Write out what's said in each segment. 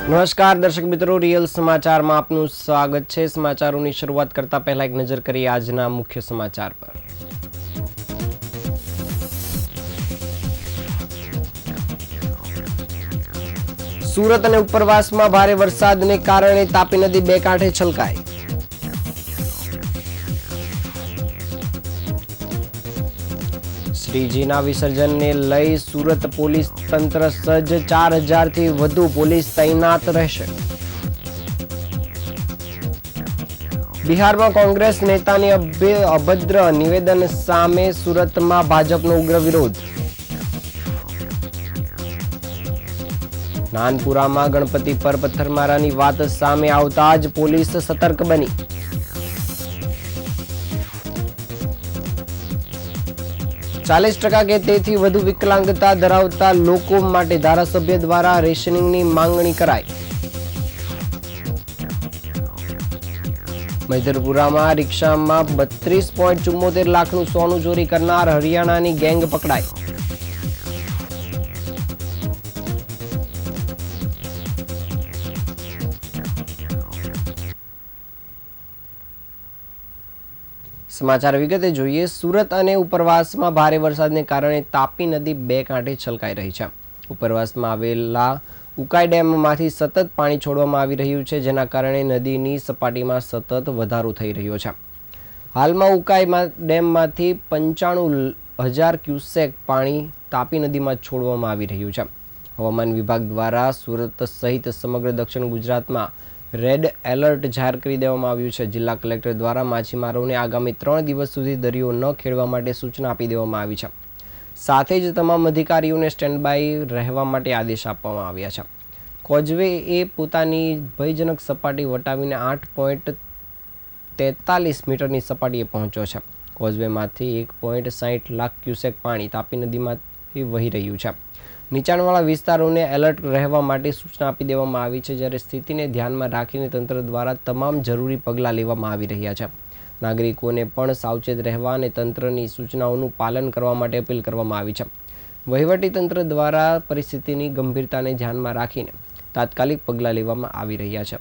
નમસ્કાર દર્શક મિત્રો, રિયલ સમાચારમાં આપનું સ્વાગત છે। સમાચારોની શરૂઆત કરતા પહેલા એક નજર કરીએ આજના મુખ્ય સમાચાર પર। સુરત અને ઉપરવાસમાં ભારે વરસાદને કારણે તાપી નદી બે કાંઠે છલકાઈ। શ્રીજીના વિસર્જનને લઈ સુરત પોલીસ તંત્ર સજ્જ, 4000 થી વધુ પોલીસ તૈનાત રહેશે। બિહારમાં કોંગ્રેસ નેતાની અભદ્ર નિવેદન સામે સુરતમાં ભાજપનો ઉગ્ર વિરોધ। નાનપુરામાં ગણપતિ પર પથ્થરમારાની વાત સામે આવતા જ પોલીસ સતર્ક બની। ચાલીસ ટકા કે તેથી વધુ વિકલાંગતા ધરાવતા લોકો માટે ધારાસભ્ય દ્વારા રેશનિંગની માંગણી કરાઈ। મૈદરપુરામાં રિક્ષામાં 32.74 લાખનું સોનું ચોરી કરનાર હરિયાણાની ગેંગ પકડાઈ। સમાચાર વિગતે જોઈએ। સુરત અને ઉપરવાસમાં ભારે વરસાદને કારણે તાપી નદી બે કાંઠે છલકાઈ રહી છે। ઉપરવાસમાં આવેલા ઉકાઈ ડેમમાંથી સતત પાણી છોડવામાં આવી રહ્યું છે, જેના કારણે નદીની સપાટીમાં સતત વધારો થઈ રહ્યો છે। હાલમાં ઉકાઈ ડેમમાંથી 95,000 ક્યુસેક પાણી તાપી નદીમાં છોડવામાં આવી રહ્યું છે। હવામાન વિભાગ દ્વારા સુરત સહિત સમગ્ર દક્ષિણ ગુજરાતમાં રેડ એલર્ટ જાહેર કરી દેવામાં આવ્યું છે। જિલ્લા કલેક્ટર દ્વારા માછીમારોને આગામી 3 દિવસ સુધી દરિયો ન ખેડવા માટે સૂચના આપી દેવામાં આવી છે। સાથે જ તમામ અધિકારીઓને સ્ટેન્ડ બાય રહેવા માટે આદેશ આપવામાં આવ્યા છે। કોઝવે એ પોતાની ભયજનક સપાટી વટાવીને 8.43 મીટરની સપાટીએ પહોંચ્યો છે। કોઝવેમાંથી 1.60 લાખ ક્યુસેક પાણી તાપી નદીમાંથી વહી રહ્યું છે। નીચાણવાળા વિસ્તારોને એલર્ટ રહેવા માટે સૂચના આપી દેવામાં આવી છે, જ્યારે સ્થિતિને ધ્યાનમાં રાખીને તંત્ર દ્વારા તમામ જરૂરી પગલાં લેવામાં આવી રહ્યા છે। નાગરિકોને પણ સાવચેત રહેવા અને તંત્રની સૂચનાઓનું પાલન કરવા માટે અપીલ કરવામાં આવી છે। વહીવટીતંત્ર દ્વારા પરિસ્થિતિની ગંભીરતાને ધ્યાનમાં રાખીને તાત્કાલિક પગલાં લેવામાં આવી રહ્યા છે।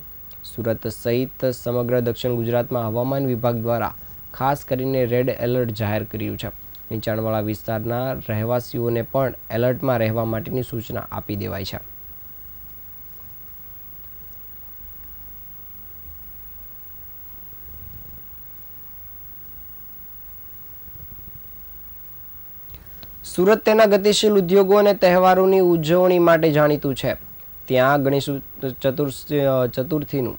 સુરત સહિત સમગ્ર દક્ષિણ ગુજરાતમાં હવામાન વિભાગ દ્વારા ખાસ કરીને રેડ એલર્ટ જાહેર કર્યું છે। નીચાણવાળા વિસ્તારના રહેવાસીઓને પણ એલર્ટમાં રહેવા માટેની સૂચના આપી દેવાઈ છે। સુરત તેના ગતિશીલ ઉદ્યોગો અને તહેવારોની ઉજવણી માટે જાણીતું છે। ત્યાં ગણેશ ચતુર્થીનું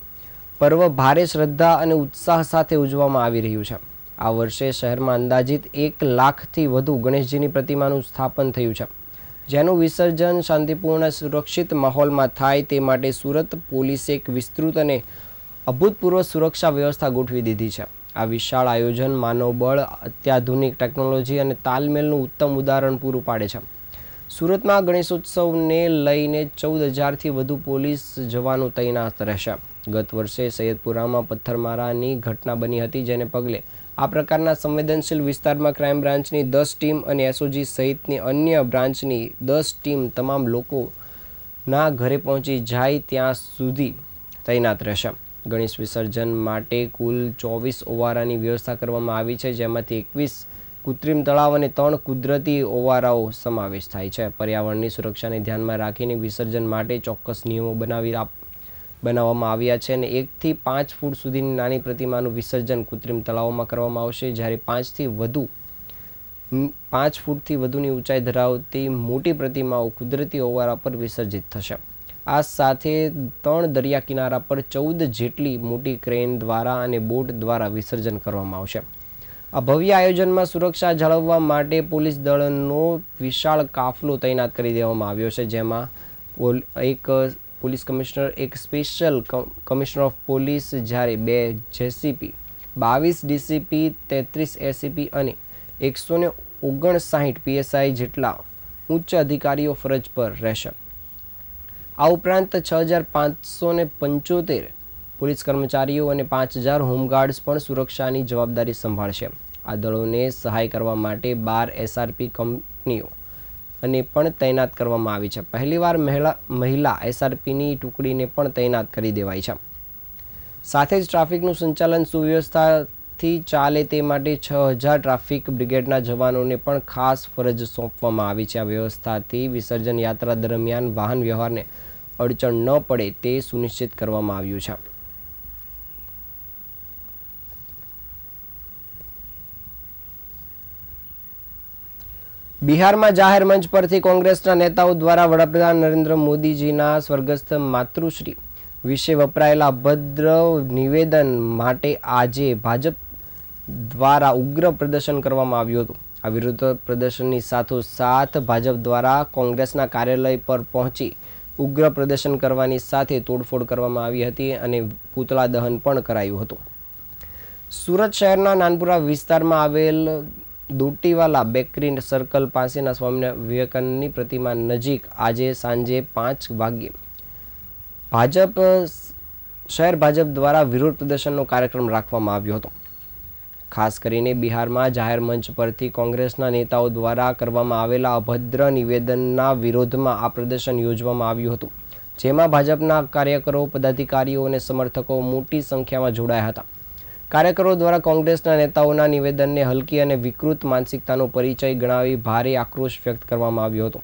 પર્વ ભારે શ્રદ્ધા અને ઉત્સાહ સાથે ઉજવવામાં આવી રહ્યું છે। આ વર્ષે શહેરમાં અંદાજિત 1 લાખથી વધુ ગણેશજીની પ્રતિમાનું સ્થાપન થયું છે, જેનું વિસર્જન શાંતિપૂર્ણ સુરક્ષિત માહોલમાં થાય તે માટે સુરત પોલીસે એક વિસ્તૃત અને અભૂતપૂર્વ સુરક્ષા વ્યવસ્થા ગોઠવી દીધી છે। આ વિશાળ આયોજન માનવબળ, અત્યાધુનિક ટેકનોલોજી અને તાલમેલનું ઉત્તમ ઉદાહરણ પૂરું પાડે છે। સુરતમાં ગણેશોત્સવને લઈને 14,000થી વધુ પોલીસ જવાનો તૈનાત રહેશે। ગત વર્ષે સૈયદપુરામાં પથ્થરમારાની ઘટના બની હતી, જેને પગલે આ પ્રકારના સંવેદનશીલ વિસ્તારમાં ક્રાઇમ બ્રાન્ચની 10 ટીમ અને એસઓજી સહિતની અન્ય બ્રાન્ચની 10 ટીમ તમામ લોકોના ઘરે પહોંચી જાય ત્યાં સુધી તૈનાત રહેશે। ગણેશ વિસર્જન માટે કુલ 24 ઓવારાની વ્યવસ્થા કરવામાં આવી છે, જેમાંથી 21 કૃત્રિમ તળાવ અને 3 કુદરતી ઓવારાઓ સમાવેશ થાય છે। પર્યાવરણની સુરક્ષાને ધ્યાનમાં રાખીને વિસર્જન માટે ચોક્કસ નિયમો બનાવવામાં આવ્યા છે અને 1 થી 5 ફૂટ સુધીની નાની પ્રતિમાનું વિસર્જન કૃત્રિમ તળાવોમાં કરવામાં આવશે, જ્યારે 5 ફૂટથી વધુની ઊંચાઈ ધરાવતી મોટી પ્રતિમાઓ કુદરતી ઓવારા પર વિસર્જિત થશે। આ સાથે 3 દરિયા કિનારા પર 14 જેટલી મોટી ક્રેન દ્વારા અને બોટ દ્વારા વિસર્જન કરવામાં આવશે। આ ભવ્ય આયોજનમાં સુરક્ષા જાળવવા માટે પોલીસ દળનો વિશાળ કાફલો તૈનાત કરી દેવામાં આવ્યો છે, જેમાં એક પોલીસ કમિશનર, એક સ્પેશિયલ કમિશનર ઓફ પોલીસ, જ્યારે 2 જેસીપી, 22 ડીસીપી, 33 એસીપી અને 159 પીએસઆઈ જેટલા ઉચ્ચ અધિકારીઓ ફરજ પર રહેશે। આ ઉપરાંત 6,575 પોલીસ કર્મચારીઓ અને 5,000 હોમગાર્ડ્સ પણ સુરક્ષાની જવાબદારી સંભાળશે। આ દળોને સહાય કરવા માટે 12 એસઆરપી કંપનીઓ અને પણ તૈનાત કરવામાં આવી છે. પહેલીવાર મહિલા એસઆરપીની ટુકડીને પણ તૈનાત કરી દેવાઈ છે. સાથે જ ટ્રાફિકનું સંચાલન સુવ્યવસ્થાથી ચાલે તે માટે 6000 ટ્રાફિક બ્રિગેડના જવાનોને પણ ખાસ ફરજ સોંપવામાં આવી છે. આ વ્યવસ્થાથી વિસર્જન યાત્રા દરમિયાન વાહન વ્યવહારને અડચણ ન પડે તે સુનિશ્ચિત કરવામાં આવ્યું છે. બિહારમાં જાહેર મંચ પરથી કોંગ્રેસના નેતાઓ દ્વારા વડાપ્રધાન નરેન્દ્ર મોદીજીના સ્વર્ગસ્થ માતૃશ્રી વિશે વપરાયેલા અભદ્ર નિવેદન માટે આજે ભાજપ દ્વારા ઉગ્ર પ્રદર્શન કરવામાં આવ્યું હતું. આ વિરોધ પ્રદર્શનની સાથોસાથ ભાજપ દ્વારા કોંગ્રેસના કાર્યાલય પર પહોંચી ઉગ્ર પ્રદર્શન કરવાની સાથે તોડફોડ કરવામાં આવી હતી અને પૂતળા દહન પણ કરાયું હતું. સુરત શહેરના નાનપુરા વિસ્તારમાં આવેલ દોટીવાલા બેકરી સર્કલ પાસેના સ્વામી વિવેકાનંદની પ્રતિમા નજીક આજે સાંજે 5 વાગ્યે શહેર ભાજપ દ્વારા વિરોધ પ્રદર્શનનો કાર્યક્રમ રાખવામાં આવ્યો હતો. ખાસ કરીને બિહારમાં જાહેર મંચ પરથી કોંગ્રેસના નેતાઓ દ્વારા કરવામાં આવેલા અભદ્ર નિવેદનના વિરોધમાં આ પ્રદર્શન યોજવામાં આવ્યું હતું, જેમાં ભાજપના કાર્યકરો, પદાધિકારીઓ અને સમર્થકો મોટી સંખ્યામાં જોડાયા હતા. કાર્યકરો દ્વારા કોંગ્રેસના નેતાઓના નિવેદનને હલકી અને વિકૃત માનસિકતાનો પરિચય ગણાવી ભારે આક્રોશ વ્યક્ત કરવામાં આવ્યો હતો.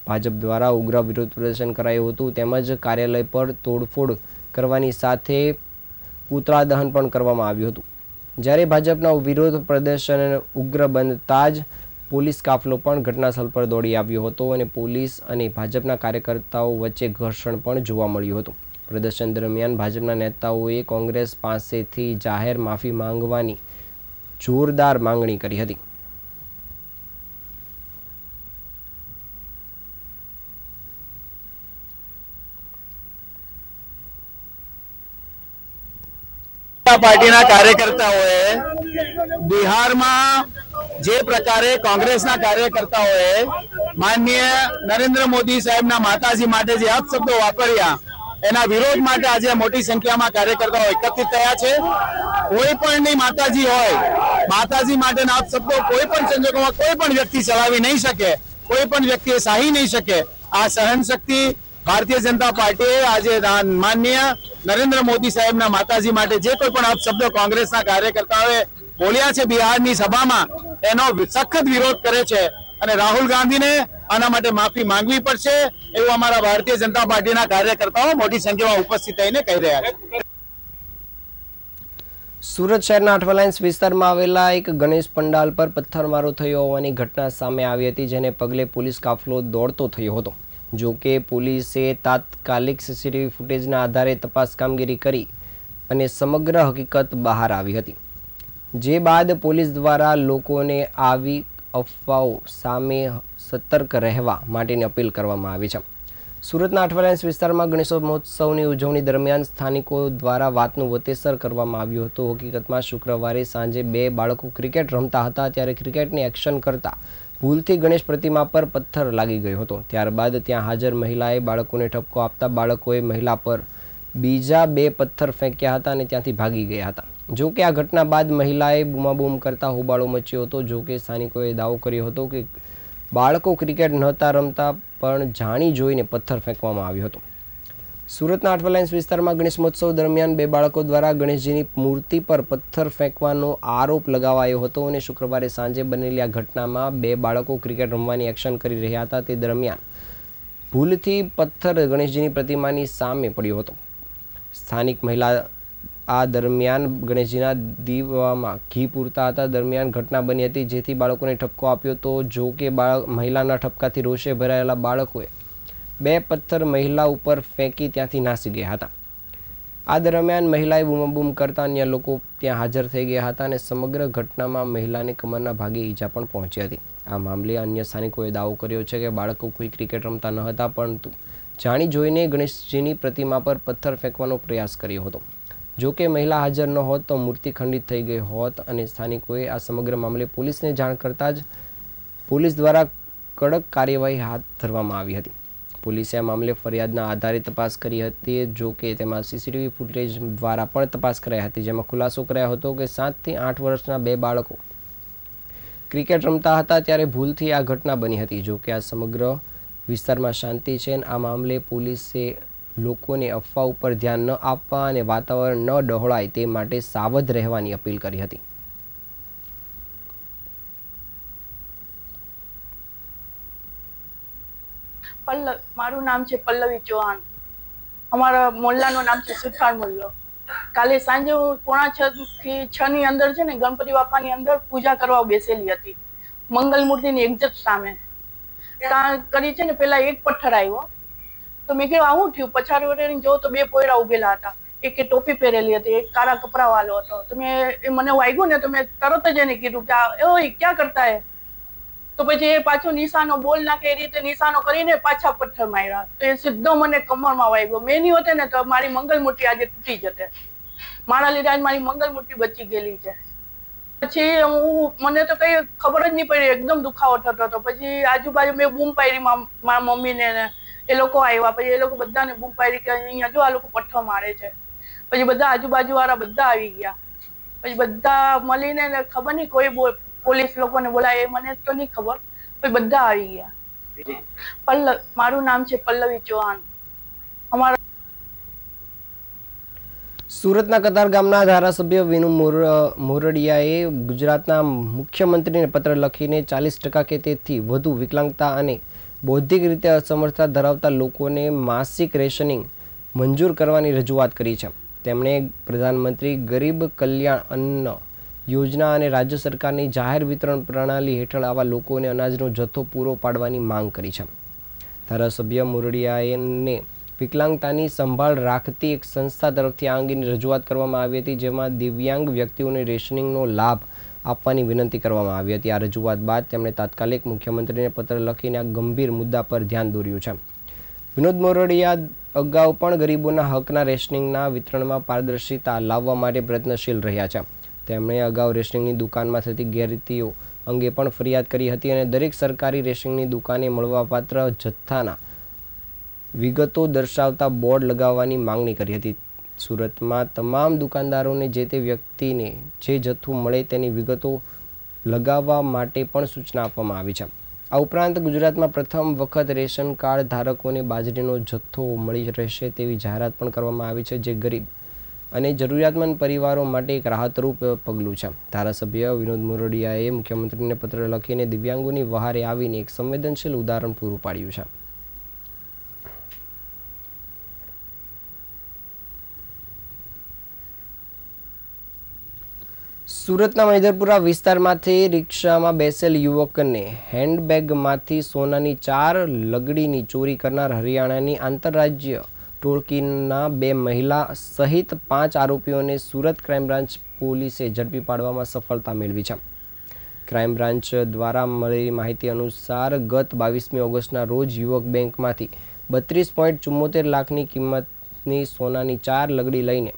ભાજપ દ્વારા ઉગ્ર વિરોધ પ્રદર્શન કરાયું હતું, તેમજ કાર્યાલય પર તોડફોડ કરવાની સાથે પૂતળા દહન પણ કરવામાં આવ્યું હતું. જ્યારે ભાજપના વિરોધ પ્રદર્શન ઉગ્ર બનતા જ પોલીસ કાફલો પણ ઘટનાસ્થળ પર દોડી આવ્યો હતો અને પોલીસ અને ભાજપના કાર્યકર્તાઓ વચ્ચે ઘર્ષણ પણ જોવા મળ્યું હતું. પ્રદર્શન દરમિયાન ભાજપના નેતાઓએ કોંગ્રેસ પાસેથી જાહેર માફી માંગવાની જોરદાર માંગણી કરી હતી. પાર્ટીના કાર્યકર્તાઓએ બિહારમાં જે પ્રકારે કોંગ્રેસના કાર્યકર્તાઓએ માનનીય નરેન્દ્ર મોદી સાહેબના માતાજી માટે જે અપશબ્દો વાપર્યા એના વિરોધ માટે આજે મોટી સંખ્યામાં કાર્યકર્તાઓ એકત્રિત થયા છે. કોઈ પણની માતાજી હોય, માતાજી માટેના અપશબ્દો કોઈ પણ સંજોગોમાં કોઈ પણ વ્યક્તિ ચલાવી નહીં શકે, કોઈ પણ વ્યક્તિએ સહી નહીં શકે. આ સહનશક્તિ ભારતીય જનતા પાર્ટીએ આજે માનનીય નરેન્દ્ર મોદી સાહેબના માતાજી માટે જે કોઈ પણ અપશબ્દો કોંગ્રેસના કાર્યકર્તાઓએ બોલ્યા છે બિહારની સભામાં, એનો સખત વિરોધ કરે છે અને રાહુલ ગાંધીને આના માટે માફી માંગવી પડશે એવું અમારા ભારતીય જનતા પાર્ટીના કાર્યકર્તાઓ મોટી સંખ્યામાં ઉપસ્થિત થઈને કહી રહ્યા છે. સુરત શહેરના અઠવાલાઇન્સ વિસ્તારમાં આવેલા એક ગણેશ પંડાલ પર પથ્થરમારો થયો હોવાની ઘટના સામે આવી હતી, જેને પગલે પોલીસ કાફલો દોડતો થયો હતો. જો કે પોલીસે તાત્કાલિક સીસીટીવી ફૂટેજના આધારે તપાસ કામગીરી કરી અને સમગ્ર હકીકત બહાર આવી હતી. જે બાદ પોલીસ દ્વારા લોકોને આવી અફવાઓ સામે સતર્ક રહેવા માટેની અપીલ કરવામાં આવી છે. સુરતના અઠવાલાઇન્સ વિસ્તારમાં ગણેશોત્સવની ઉજવણી દરમિયાન સ્થાનિકો દ્વારા વાતનું વતેસર કરવામાં આવ્યું હતું. હકીકતમાં શુક્રવારે સાંજે 2 બાળકો ક્રિકેટ રમતા હતા, ત્યારે ક્રિકેટની એક્શન કરતા ભૂલથી ગણેશ પ્રતિમા પર પથ્થર લાગી ગયો હતો. ત્યારબાદ ત્યાં હાજર મહિલાએ બાળકોને ઠપકો આપતા બાળકોએ મહિલા પર બીજા 2 પથ્થર ફેંક્યા હતા અને ત્યાંથી ભાગી ગયા હતા. જો કે આ ઘટના બાદ મહિલાએ બૂમાબૂમ કરતા હોબાળો મચ્યો હતો. જો કે સ્થાનિકોએ દાવો કર્યો હતો કે બાળકો ક્રિકેટ નહોતા રમતા, પણ જાણી જોઈને પથ્થર ફેંકવામાં આવ્યો હતો. સુરતના અઠવાલાઇન્સ વિસ્તારમાં ગણેશ મહોત્સવ દરમિયાન 2 બાળકો દ્વારા ગણેશજીની મૂર્તિ પર પથ્થર ફેંકવાનો આરોપ લગાવાયો હતો અને શુક્રવારે સાંજે બનેલી આ ઘટનામાં 2 બાળકો ક્રિકેટ રમવાની એક્શન કરી રહ્યા હતા. તે દરમિયાન ભૂલથી પથ્થર ગણેશજીની પ્રતિમાની સામે પડ્યો હતો. સ્થાનિક મહિલા આ દરમિયાન ગણેશજીના દીવામાં ઘી પૂરતા હતા. દરમિયાન ઘટના બની હતી, જેથી બાળકોને ઠપકો આપ્યો હતો. જો કે મહિલાના ઠપકાથી રોષે ભરાયેલા બાળકોએ 2 પથ્થર મહિલા ઉપર ફેંકી ત્યાંથી નાસી ગયા હતા. આ દરમિયાન મહિલાએ બૂમાબૂમ કરતા અન્ય લોકો ત્યાં હાજર થઈ ગયા હતા અને સમગ્ર ઘટનામાં મહિલાને કમરના ભાગે ઈજા પણ પહોંચી હતી. આ મામલે અન્ય સ્થાનિકોએ દાવો કર્યો છે કે બાળકો કોઈ ક્રિકેટ રમતા ન હતા, પરંતુ જાણી જોઈને ગણેશજીની પ્રતિમા પર પથ્થર ફેંકવાનો પ્રયાસ કર્યો હતો. જો કે મહિલા હાજર ન હોત તો મૂર્તિ ખંડિત થઈ ગઈ હોત અને સ્થાનિકોએ આ સમગ્ર મામલે પોલીસને જાણ કરતાં જ પોલીસ દ્વારા કડક કાર્યવાહી હાથ ધરવામાં આવી હતી. પોલીસે આ મામલે ફરિયાદના આધારે તપાસ કરી હતી. જો કે તેમાં સીસીટીવી ફૂટેજ દ્વારા પણ તપાસ કરાઈ હતી, જેમાં ખુલાસો કરાયો હતો કે 7 થી 8 વર્ષના 2 બાળકો ક્રિકેટ રમતા હતા ત્યારે ભૂલથી આ ઘટના બની હતી. જો કે આ સમગ્ર વિસ્તારમાં શાંતિ છે અને આ મામલે પોલીસે લોકોને અફવા ઉપર ધ્યાન ન આપવા અને વાતાવરણ ન ડહોળાય તે માટે સાવધ રહેવાની અપીલ કરી હતી. મારું નામ છે પલ્લવી ચૌહાણ. અમારા મોલ્લાનું નામ છે સુથાર મોલ્લો. કાલે સાંજે હું 5:45 થી 6 ની અંદર છે ને ગણપતિ બાપાની અંદર પૂજા કરવા બેસેલી હતી, મંગલ મૂર્તિની એક્ઝેક્ટ સામે. ત્યાં કરી છે ને પેલા એક પથ્થર આવ્યો તો મેં કીધું આવું થયું. પછાડી વળીને જોઉં તો 2 પોયરા ઉભેલા હતા. એકે ટોપી પહેરેલી હતી, એક કાળા કપડા વાળો હતો. તો મને વાગ્યું ને તો મેં તરત જ એને કીધું કે ઓય ક્યાં કરતા હે. તો પછી એ પાછો નિશાનો બોલ નાખે એ રીતે નિશાનો કરીને પાછા પથ્થર માર્યા. તો એ સીધો મને કમરમાં વાગ્યો. મેં નહીં હોતે ને તો મારી મંગલ મૂર્તિ આજે તૂટી જતે. મારા લીધે આજ મારી મંગલ મૂર્તિ બચી ગયેલી છે. પછી મને તો કઈ ખબર જ નહીં પડી, એકદમ દુખાવો થતો હતો. પછી આજુબાજુ મેં બૂમ પાડી મારા મમ્મીને ને એ લોકો આવ્યા. પછી એ લોકો બધાને બૂમ પાડી કે અહીંયા જો આ લોકો પથ્થર મારે છે. પછી બધા આજુબાજુ વાળા બધા આવી ગયા. પછી બધા મળીને ખબર નહીં કોઈ પોલીસ લોકોને બોલાય એ મને તો નહીં ખબર. પછી બધા આવી ગયા. મારું નામ છે પલ્લવી ચૌહાણ. અમારા સુરતના કતારગામના ધારાસભ્ય વિનુ મોરડિયાએ ગુજરાતના મુખ્યમંત્રીને પત્ર લખીને 40% કે તેથી વધુ વિકલાંગતા અને બૌદ્ધિક રીતે અસમર્થતા ધરાવતા લોકોને માસિક રેશનિંગ મંજૂર કરવાની રજૂઆત કરી છે. તેમણે પ્રધાનમંત્રી ગરીબ કલ્યાણ અન્ન યોજના અને રાજ્ય સરકારની જાહેર વિતરણ પ્રણાલી હેઠળ આવા લોકોને અનાજનો જથ્થો પૂરો પાડવાની માંગ કરી છે. ધારાસભ્ય મોરડિયાને વિકલાંગતાની સંભાળ રાખતી એક સંસ્થા તરફથી આ અંગેની રજૂઆત કરવામાં આવી હતી, જેમાં દિવ્યાંગ વ્યક્તિઓને રેશનિંગનો લાભ આપવાની વિનંતી કરવામાં આવી હતી. આ રજૂઆત બાદ તેમણે તાત્કાલિક મુખ્યમંત્રીને પત્ર લખીને આ ગંભીર મુદ્દા પર ધ્યાન દોર્યું છે. વિનોદ મોરડિયા અગાઉ પણ ગરીબોના હકના રેશનિંગના વિતરણમાં પારદર્શિતા લાવવા માટે પ્રયત્નશીલ રહ્યા છે. તેમણે અગાઉ રેશનિંગની દુકાનમાં થતી ગેરરીતિઓ અંગે પણ ફરિયાદ કરી હતી અને દરેક સરકારી રેશનિંગની દુકાને મળવાપાત્ર જથ્થાના વિગતો દર્શાવતા બોર્ડ લગાવવાની માંગણી કરી હતી. સુરતમાં તમામ દુકાનદારોને જે તે વ્યક્તિને જે જથ્થું મળે તેની વિગતો લગાવવા માટે પણ સૂચના આપવામાં આવી છે. આ ઉપરાંત ગુજરાતમાં પ્રથમ વખત રેશન કાર્ડ ધારકોને બાજરીનો જથ્થો મળી રહેશે તેવી જાહેરાત પણ કરવામાં આવી છે, જે ગરીબ અને જરૂરિયાતમંદ પરિવારો માટે એક રાહતરૂપ પગલું છે. ધારાસભ્ય વિનોદ મોરડિયાએ મુખ્યમંત્રીને પત્ર લખીને દિવ્યાંગોની વહારે આવીને એક સંવેદનશીલ ઉદાહરણ પૂરું પાડ્યું છે. સુરતના મૈદરપુરા વિસ્તારમાંથી રિક્ષામાં બેસેલ યુવકને હેન્ડબેગમાંથી સોનાની 4 લગડીની ચોરી કરનાર હરિયાણાની આંતરરાજ્ય ટોળકીના 2 મહિલા સહિત 5 આરોપીઓને સુરત ક્રાઇમ બ્રાન્ચ પોલીસે ઝડપી પાડવામાં સફળતા મેળવી છે. ક્રાઇમ બ્રાન્ચ દ્વારા મળેલી માહિતી અનુસાર ગત 22મી ઓગસ્ટના રોજ યુવક બેંકમાંથી 32.74 લાખની કિંમતની સોનાની 4 લગડી લઈને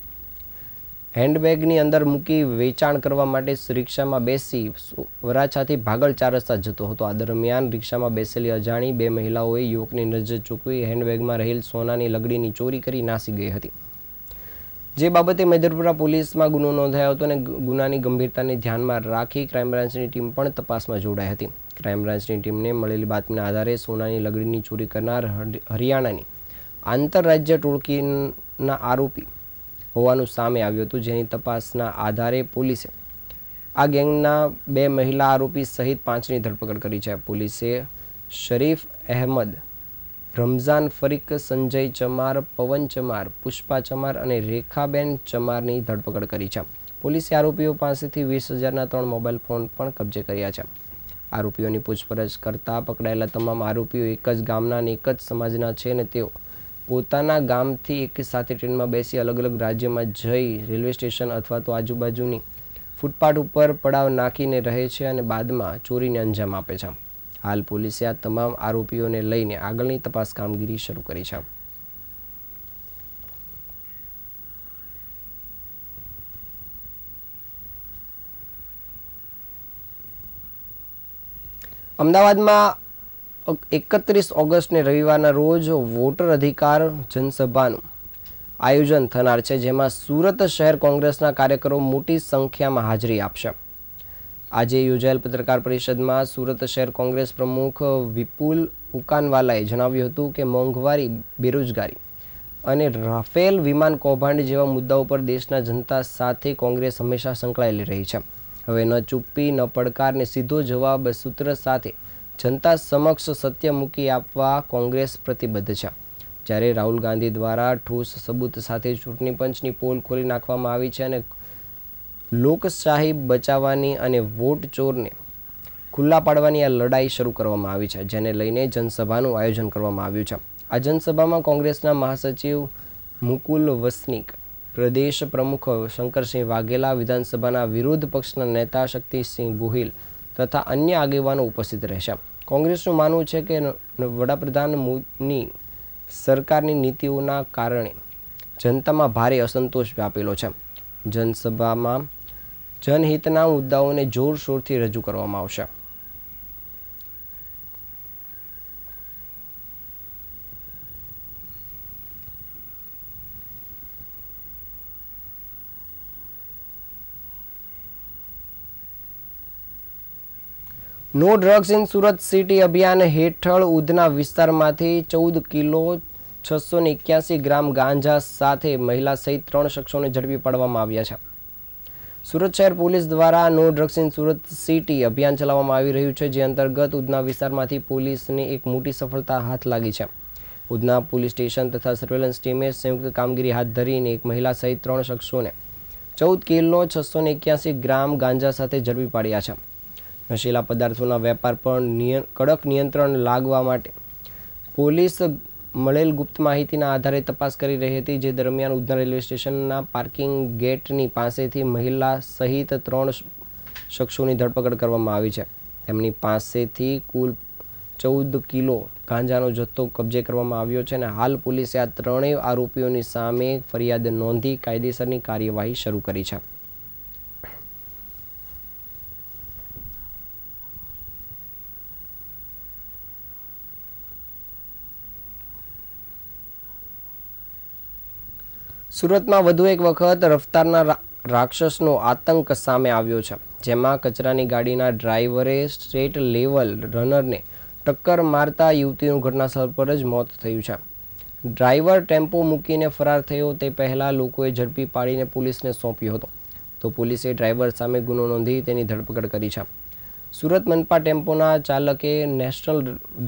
હેન્ડબેગની અંદર મૂકી વેચાણ કરવા માટે રિક્ષામાં બેસી વરાછાથી ભાગળ 4 રસ્તા જતો હતો. આ દરમિયાન રિક્ષામાં બેસેલી અજાણી 2 મહિલાઓએ યુવકની નજર ચૂકવી હેન્ડબેગમાં રહેલ સોનાની લગડીની ચોરી કરી નાસી ગઈ હતી. જે બાબતે મૈદરપુરા પોલીસમાં ગુનો નોંધાયો હતો અને ગુનાની ગંભીરતાને ધ્યાનમાં રાખી ક્રાઇમ બ્રાન્ચની ટીમ પણ તપાસમાં જોડાઈ હતી. ક્રાઇમ બ્રાન્ચની ટીમને મળેલી બાતમીના આધારે સોનાની લગડીની ચોરી કરનાર હરિયાણાની આંતરરાજ્ય ટોળકીના આરોપી હોવાનું સામે આવ્યું હતું, જેની તપાસના આધારે પોલીસે આ ગેંગના 2 મહિલા આરોપી સહિત 5ની ધરપકડ કરી છે. પોલીસે શરીફ અહેમદ, રમઝાન ફરીક, સંજય ચમાર, પવન ચમાર, પુષ્પા ચમાર અને રેખાબેન ચમારની ધરપકડ કરી છે. પોલીસે આરોપીઓ પાસેથી 20,000ના 3 મોબાઈલ ફોન પણ કબજે કર્યા છે. આરોપીઓની પૂછપરછ કરતા પકડાયેલા તમામ આરોપીઓ એક જ ગામના અને એક જ સમાજના છે અને તેઓ પોતાના ગામથી એક સાથે ટ્રેનમાં બેસી અલગ અલગ રાજ્યમાં જઈ રેલવે સ્ટેશન અથવા તો આજુબાજુની ફૂટપાથ ઉપર પડાવ નાખીને રહે છે અને બાદમાં ચોરીને અંજામ આપે છે. હાલ પોલીસે આ તમામ આરોપીઓને લઈને આગળની તપાસ કામગીરી શરૂ કરી છે. અમદાવાદમાં 31 ઓગસ્ટને રવિવારના રોજ વોટર અધિકાર જનસભાનું આયોજન થનાર છે, જેમાં સુરત શહેર કોંગ્રેસના કાર્યકરો મોટી સંખ્યામાં હાજરી આપશે. આજે યોજાયેલ પત્રકાર પરિષદમાં સુરત શહેર કોંગ્રેસ પ્રમુખ વિપુલ ઉકાનવાલાએ જણાવ્યું હતું કે મોંઘવારી, બેરોજગારી અને રાફેલ વિમાન કૌભાંડ જેવા મુદ્દાઓ પર દેશના જનતા સાથે કોંગ્રેસ હંમેશા સંકળાયેલી રહી છે. હવે ન ચૂપ્પી ન પડકાર ને સીધો જવાબ સૂત્ર સાથે જનતા સમક્ષ સત્ય મૂકી આપવા કોંગ્રેસ પ્રતિબદ્ધ છે. જ્યારે રાહુલ ગાંધી દ્વારા ઠોસ સબૂત સાથે ચૂંટણી પંચની પોલ ખોલી નાખવામાં આવી છે અને લોકશાહી બચાવવાની અને વોટ ચોરને ખુલ્લા પાડવાની આ લડાઈ શરૂ કરવામાં આવી છે, જેને લઈને જનસભાનું આયોજન કરવામાં આવ્યું છે. આ જનસભામાં કોંગ્રેસના મહાસચિવ મુકુલ વસનિક, પ્રદેશ પ્રમુખ શંકરસિંહ વાઘેલા, વિધાનસભાના વિરોધ પક્ષના નેતા શક્તિસિંહ ગોહિલ તથા અન્ય આગેવાનો ઉપસ્થિત રહેશે. કોંગ્રેસનું માનવું છે કે વડાપ્રધાન મોદીની સરકારની નીતિઓના કારણે જનતામાં ભારે અસંતોષ વ્યાપેલો છે. જનસભામાં જનહિતના મુદ્દાઓને જોરશોરથી રજૂ કરવામાં આવશે. No drugs in Surat city અભિયાન હેઠળ ઉધના વિસ્તારમાંથી 14 કિલો 681 ગ્રામ ગાંજા સાથે મહિલા સહિત 3 શખ્સોને ઝડપી પાડવામાં આવ્યા છે. સુરત શહેર પોલીસ દ્વારા no drugs in Surat city અભિયાન ચલાવવામાં આવી રહ્યું છે, જે અંતર્ગત ઉધના વિસ્તારમાંથી પોલીસને એક મોટી સફળતા હાથ લાગી છે. ઉધના પોલીસ સ્ટેશન તથા સર્વેલન્સ ટીમે સંયુક્ત કામગીરી હાથ ધરીને એક મહિલા સહિત 3 શખ્સોને 14 કિલો 681 ગ્રામ ગાંજા સાથે ઝડપી પાડ્યા છે. નશીલા પદાર્થોના વેપાર પર કડક નિયંત્રણ લાગવા માટે પોલીસ મળેલ ગુપ્ત માહિતીના આધારે તપાસ કરી રહી હતી, જે દરમિયાન ઉધના રેલવે સ્ટેશનના પાર્કિંગ ગેટની પાસેથી મહિલા સહિત 3 શખ્સોની ધરપકડ કરવામાં આવી છે. તેમની પાસેથી કુલ 14 કિલો ગાંજાનો જથ્થો કબજે કરવામાં આવ્યો છે અને હાલ પોલીસે આ ત્રણેય આરોપીઓની સામે ફરિયાદ નોંધી કાયદેસરની કાર્યવાહી શરૂ કરી છે. સુરતમાં વધુ એક વખત રફતારના રાક્ષસનો આતંક સામે આવ્યો છે, જેમાં કચરાની ગાડીના ડ્રાઈવરે સ્ટેટ લેવલ રનરને ટક્કર મારતા યુવતીનું ઘટનાસ્થળ પર જ મોત થયું છે. ડ્રાઈવર ટેમ્પો મૂકીને ફરાર થયો તે પહેલાં લોકોએ ઝડપી પાડીને પોલીસને સોંપ્યો હતો, તો પોલીસે ડ્રાઈવર સામે ગુનો નોંધી તેની ધરપકડ કરી છે. સુરત મનપા ટેમ્પોના ચાલકે નેશનલ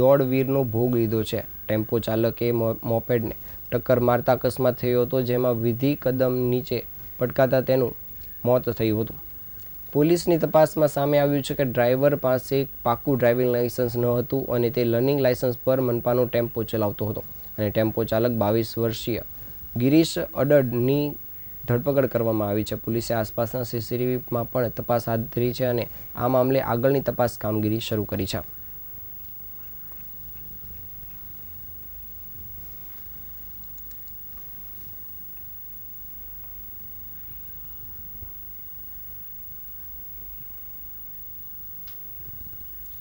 દોડવીરનો ભોગ લીધો છે. ટેમ્પો ચાલકે મોપેડને ટક્કર મારતા અકસ્માત થયો હતો, જેમાં વિધિ કદમ નીચે પટકાતા તેનું મોત થયું હતું. પોલીસની તપાસમાં સામે આવ્યું છે કે ડ્રાઈવર પાસે પાકું ડ્રાઇવિંગ લાયસન્સ ન હતું અને તે લર્નિંગ લાયસન્સ પર મનપાનો ટેમ્પો ચલાવતો હતો અને ટેમ્પો ચાલક 22 વર્ષીય ગિરીશ અડડની ધરપકડ કરવામાં આવી છે. પોલીસે આસપાસના સીસીટીવીમાં પણ તપાસ હાથ ધરી છે અને આ મામલે આગળની તપાસ કામગીરી શરૂ કરી છે.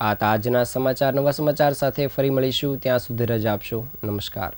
આ હતા આજના સમાચાર. નવા સમાચાર સાથે ફરી મળીશું. ત્યાં સુધી રજા આપશો. નમસ્કાર.